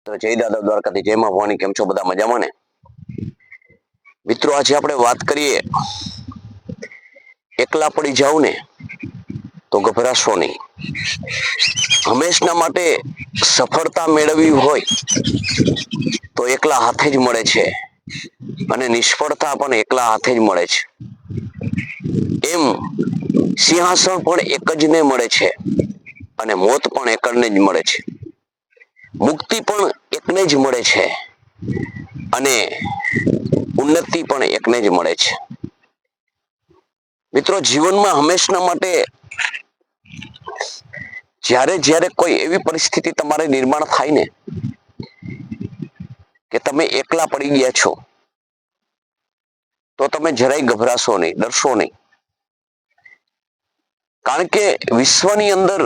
તો જય દાદા દ્વારકાથી, જય માં ભવાની. કેમ છો બધા? મજામાં ને મિત્રો? આજે આપણે વાત કરીએ, એકલા પડી જાવ ને તો ગભરાશો નહીં. હંમેશના માટે સફળતા મેળવવી હોય તો એકલા હાથે જ મળે છે, અને નિષ્ફળતા પણ એકલા હાથે જ મળે છે. એમ સિંહાસન પણ એક જ ને મળે છે, અને મોત પણ એક જ ને જ મળે છે. મુક્તિ પણ એકને જ મળે છે, અને ઉન્નતિ પણ એકને જ મળે છે. મિત્રો, જીવનમાં હંમેશના માટે જ્યારે જ્યારે કોઈ એવી પરિસ્થિતિ તમારે નિર્માણ થાય ને કે તમે એકલા પડી ગયા છો, તો તમે જરાય ગભરાશો નહીં, ડરશો નહીં. કારણ કે વિશ્વની અંદર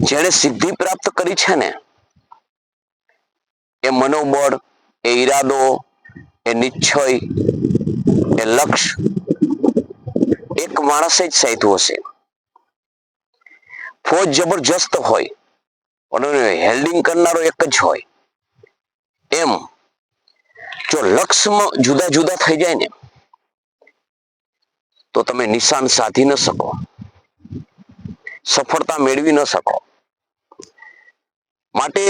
જેણે સિદ્ધિ પ્રાપ્ત કરી છે ને, એ મનોબળ, એ ઈરાદો, એ નિશ્ચય, એ લક્ષ્ય એક માણસે જ સાધ્યું હશે. ફોજ જબરજસ્ત હોય પણ હેલ્ડિંગ કરનારો એક જ હોય. એમ જો લક્ષ્યમાં જુદા જુદા થઈ જાય ને, તો તમે નિશાન સાધી ન શકો, સફળતા મેળવી ન શકો. માટે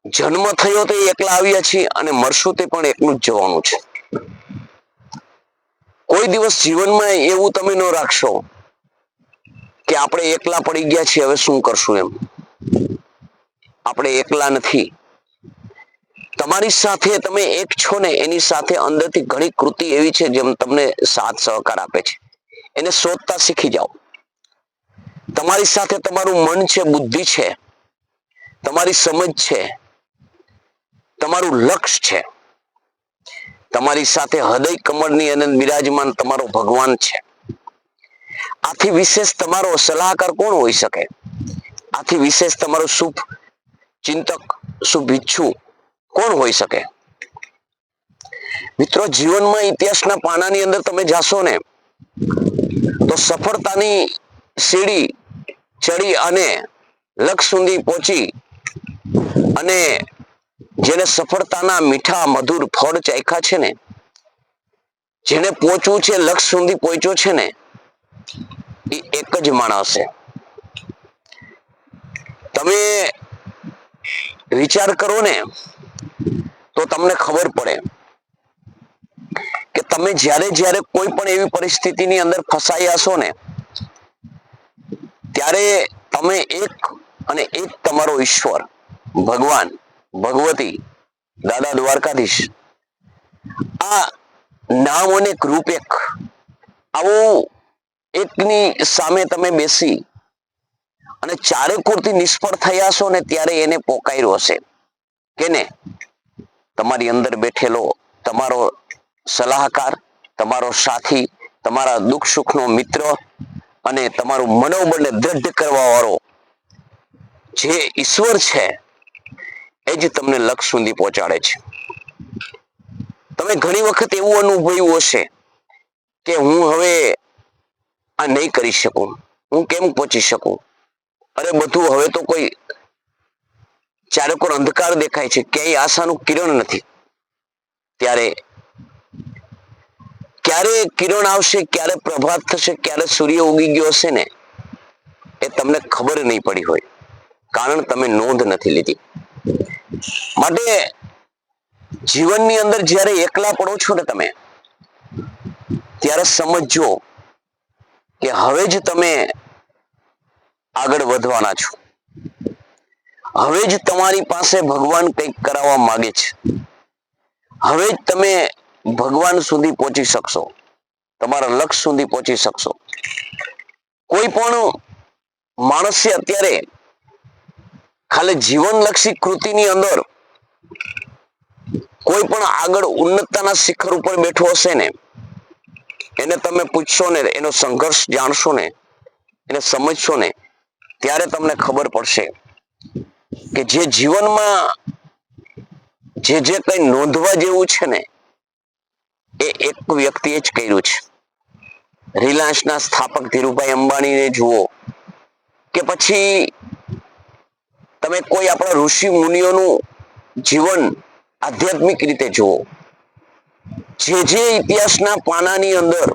જન્મ થયો તો એકલા આવ્યા છીએ, અને મરશું તે પણ એકલું જ જવાનું છે. કોઈ દિવસ જીવનમાં એવું તમે ન રાખશો કે આપણે એકલા પડી ગયા છીએ, હવે શું કરશું. એમ આપણે એકલા નથી. તમારી સાથે તમે એક છો ને, એની સાથે અંદરથી ઘણી કૃતિ એવી છે જેમ તમને સાથ સહકાર આપે છે. એને શોધતા શીખી જાઓ. તમારી સાથે તમારું મન છે, બુદ્ધિ છે, તમારી સમજ છે, તમારું લક્ષ્ય છે. તમારી સાથે હૃદય કમળની અંદર બિરાજમાન તમારો ભગવાન છે. આથી વિશેષ તમારો સલાહકાર કોણ હોઈ શકે? આથી વિશેષ તમારો શુભ ચિંતક, શુભ ઈચ્છુ કોણ હોઈ શકે? મિત્રો, જીવનમાં ઇતિહાસના પાનાની અંદર તમે જાશો ને, તો સફળતાની સીડી ચડી અને લક્ષ્ય સુધી પહોંચી, અને જેને સફળતાના મીઠા મધુર ફળ ચાખ્યા છે ને, જેને પહોંચવું છે, લક્ષ્ય સુધી પહોંચ્યો છે ને, એ એક જ માણસ છે. તમે વિચાર કરો ને તો તમને ખબર પડે કે તમે જ્યારે જ્યારે કોઈ પણ એવી પરિસ્થિતિની અંદર ફસાયા હશો ને, ત્યારે તમે એક અને એક તમારો ઈશ્વર, ભગવાન, ભગવતી, દાદા દ્વારકાધીશ, આ નામ અને રૂપ એક આવું એકની સામે તમે બેસી અને ચારે કોરથી નિષ્ફળ થયા છો ને, ત્યારે એને પોકાર્યો હશે કેને? તમારી અંદર બેઠેલો તમારો સલાહકાર, તમારો સાથી, તમારા દુઃખ સુખનો મિત્ર, અને તમારું મનોબળને દ્રઢ કરવા વાળો જે ઈશ્વર છે, એ જ તમને લક્ષ્ય સુધી પહોંચાડે છે. તમે ઘણી વખત એવું અનુભવ્યું હશે કે હું હવે આ નહીં કરી શકું, હું કેમ પહોંચી શકું? અરે બધું હવે તો કોઈ ચારે કોર અંધકાર દેખાય છે, ક્યાંય આશાનું કિરણ નથી. ત્યારે ક્યારે કિરણ આવશે, ક્યારે પ્રભાત થશે, ક્યારે સૂર્ય ઉગી ગયો હશે ને, એ તમને ખબર નહીં પડી હોય, કારણ તમે નોંધ નથી લીધી. માટે જીવનની અંદર જ્યારે એકલા પડો છો ને તમે, ત્યારે સમજજો કે હવે જ તમે આગળ વધવાના છો. હવે જ તમારી પાસે ભગવાન કંઈક કરાવવા માંગે છે. હવે જ તમે ભગવાન સુધી પહોંચી શકશો, તમારા લક્ષ્ય સુધી પહોંચી શકશો. કોઈ પણ માણસે અત્યારે ખાલી જીવનલક્ષી કૃતિની અંદર કોઈ પણ આગળ ઉન્નતતાના શિખર ઉપર બેઠો હશે ને, એને તમે પૂછશો ને, એનો સંઘર્ષ જાણશો ને, એને સમજશો ને, ત્યારે તમને ખબર પડશે કે જે જીવનમાં જે જે કંઈ નોંધવા જેવું છે ને, એ એક વ્યક્તિએ જ કર્યું છે. રિલાયન્સના સ્થાપક ધીરુભાઈ અંબાણીને જુઓ, કે પછી તમે કોઈ આપણા ઋષિ મુનિઓનું જીવન આધ્યાત્મિક રીતે જુઓ, જે ઇતિહાસના પાનાની અંદર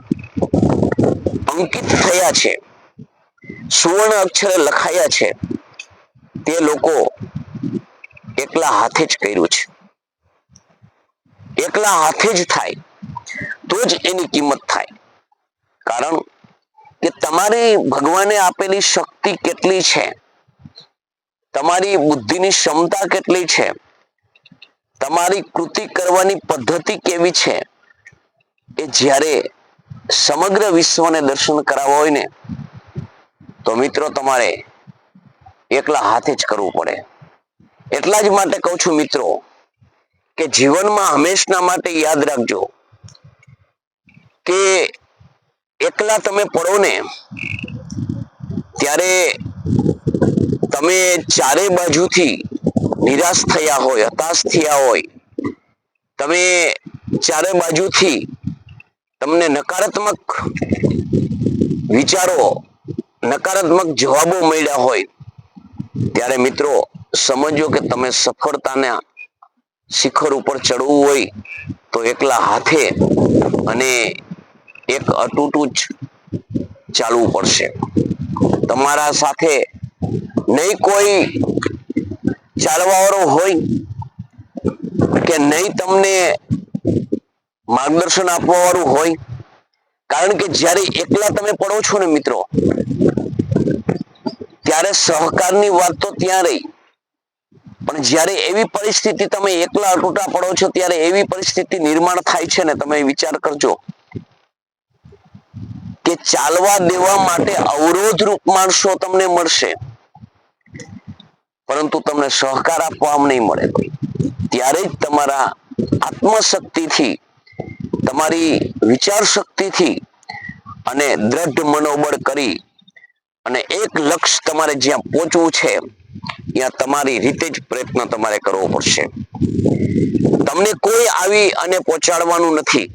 અંકિત થયા છે, સુવર્ણ અક્ષરે લખાયા છે, તે લોકો એકલા હાથે જ કર્યું છે. એકલા હાથે જ થાય તો જ એની કિંમત થાય. કારણ કે તમારી ભગવાને આપેલી શક્તિ કેટલી છે, તમારી બુદ્ધિની ક્ષમતા કેટલી છે, તમારી કૃતિ કરવાની પદ્ધતિ કેવી છે, એ જ્યારે સમગ્ર વિશ્વને દર્શન કરાવવા હોય ને, તો મિત્રો તમારે એકલા હાથે જ કરવું પડે. એટલા જ માટે કહું છું મિત્રો, કે જીવનમાં હંમેશના માટે યાદ રાખજો કે એકલા તમે પડો ને ત્યારે તમે ચારે બાજુથી નિરાશ થયા હોય, હતાશ થયા હોય, તમે ચારે બાજુથી તમને નકારાત્મક વિચારો, નકારાત્મક જવાબો મળ્યા હોય, ત્યારે મિત્રો સમજો કે તમે સફળતાના શિખર ઉપર ચડવું હોય તો એકલા હાથે અને એક અતૂટું જ ચાલવું પડશે. તમારા સાથે નહીં કોઈ ચાલવા વાળો હોય કે નહીં તમને માર્ગદર્શન આપવા વાળું હોય. કારણ કે જ્યારે એકલા તમે પડો છો ને મિત્રો, ત્યારે સહકારની વાત તો ત્યાં રહી, પણ જ્યારે એવી પરિસ્થિતિ તમે એકલા અટૂટા પડો છો, ત્યારે એવી પરિસ્થિતિ નિર્માણ થાય છે ને, તમે વિચાર કરજો કે ચાલવા દેવા માટે અવરોધરૂપ માણસો તમને મળશે, પરંતુ તમને સહકાર આપવા નહીં મળે. ત્યારે જ તમારા આત્મશક્તિથી, તમારી વિચાર શક્તિથી અને દ્રઢ મનોબળ કરી અને એક લક્ષ્ય તમારે જ્યાં પહોંચવું છે ત્યાં તમારી રીતે જ પ્રયત્ન તમારે કરવો પડશે. તમને કોઈ આવી અને પહોંચાડવાનું નથી,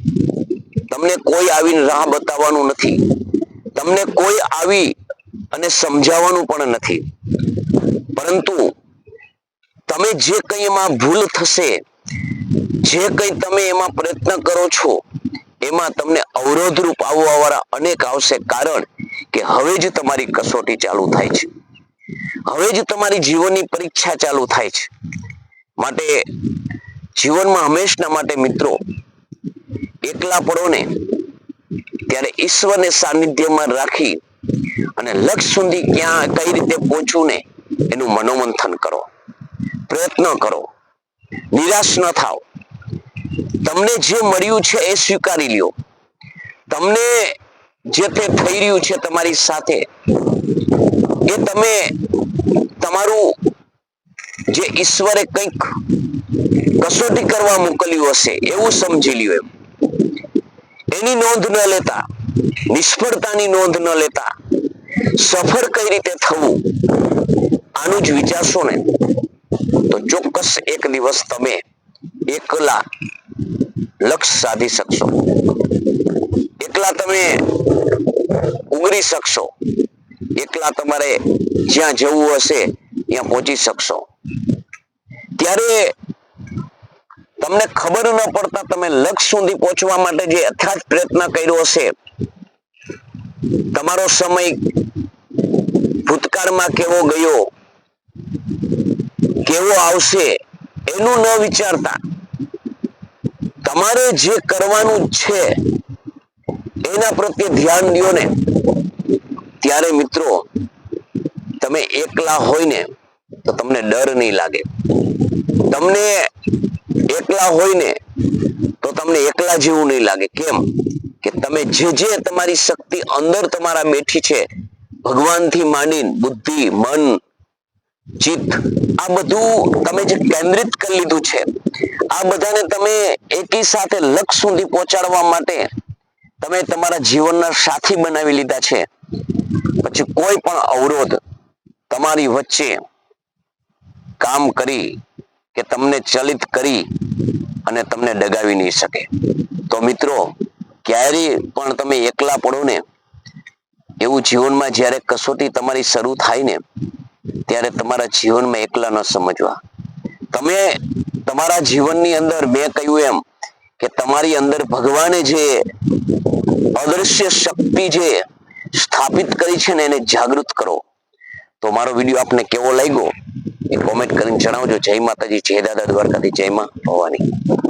તમને કોઈ આવીને રાહ બતાવવાનું નથી, તમને કોઈ આવી અને સમજાવવાનું પણ નથી, પરંતુ તમે જે કંઈ એમાં ભૂલ થશે, જે કંઈ તમે એમાં પ્રયત્ન કરો છો, એમાં તમને અવરોધરૂપ આવવા વાળા અનેક આવશે. કારણ કે હવે જ તમારી કસોટી ચાલુ થાય છે, હવે જ તમારી જીવનની પરીક્ષા ચાલુ થાય છે. માટે જીવનમાં હંમેશના માટે મિત્રો એકલા પડો ને ત્યારે ઈશ્વરને સાનિધ્યમાં રાખી અને લક્ષ્ય સુધી ક્યાં કઈ રીતે પહોંચવું ને એનું મનોમંથન કરો, પ્રયત્ન કરો, નિરાશ ન થાવ. તમને જે મળ્યું છે એ સ્વીકારી લ્યો. તમને જે તે થઈ રહ્યું છે તમારી સાથે, એ તમે તમારું જે ઈશ્વરે કંઈક કસોટી કરવા મોકલ્યું હશે એવું સમજી લ્યો. એની નોંધ ન લેતા, નિષ્ફળતાની નોંધ ન લેતા, સફળ કઈ રીતે થવું આનું જ વિચારશો ને, તો ચોક્કસ એક દિવસ તમે એકલા લક્ષ્ય સાધી શકશો, એકલા તમે ઉગરી શકશો, એકલા તમારે જ્યાં જવું હશે ત્યાં પહોંચી શકશો. ત્યારે તમને ખબર ન પડતા તમે લક્ષ્ય સુધી પહોંચવા માટે જે અથાગ પ્રયત્ન કર્યો હશે, તમારો સમય ભૂતકાળમાં કેવો ગયો, કેવો આવશે એનું ન વિચારતા તમારે જે કરવાનું છે એના પ્રત્યે ધ્યાન દો ને, ત્યારે મિત્રો તમે એકલા હોય ને તો તમને ડર નહીં લાગે. તમને એકલા હોય ને તો તમને એકલા જેવું નહીં લાગે. કેમ કે તમે જે તમારી શક્તિ અંદર તમારા બેઠી છે, ભગવાનથી માંડીને બુદ્ધિ, મન, ચિત્ત, આ બધું તમે જે કેન્દ્રિત કરી લીધું છે, આ બધાને તમે એકી સાથે લક્ષ્ય સુધી પહોંચાડવા માટે તમે તમારા જીવનના સાથી બનાવી લીધા છે. પછી કોઈ પણ અવરોધ તમારી વચ્ચે કામ કરી કે તમને ચલિત કરી અને તમને ડગાવી નહીં શકે. તો મિત્રો ક્યારેય પણ તમે એકલા પડો ને, એવું જીવનમાં જ્યારે કસોટી તમારી શરૂ થાય ને, ત્યારે તમારા જીવનમાં એકલા ન સમજવા. તમે તમારા જીવનની અંદર મેં કહ્યું એમ કે તમારી અંદર ભગવાને જે અદૃશ્ય શક્તિ જે સ્થાપિત કરી છે ને એને જાગૃત કરો. તો મારો વિડીયો આપને કેવો લાગ્યો એ કોમેન્ટ કરીને જણાવજો. જય માતાજી, જય દાદા દ્વારકાથી, જય માં ભવાની.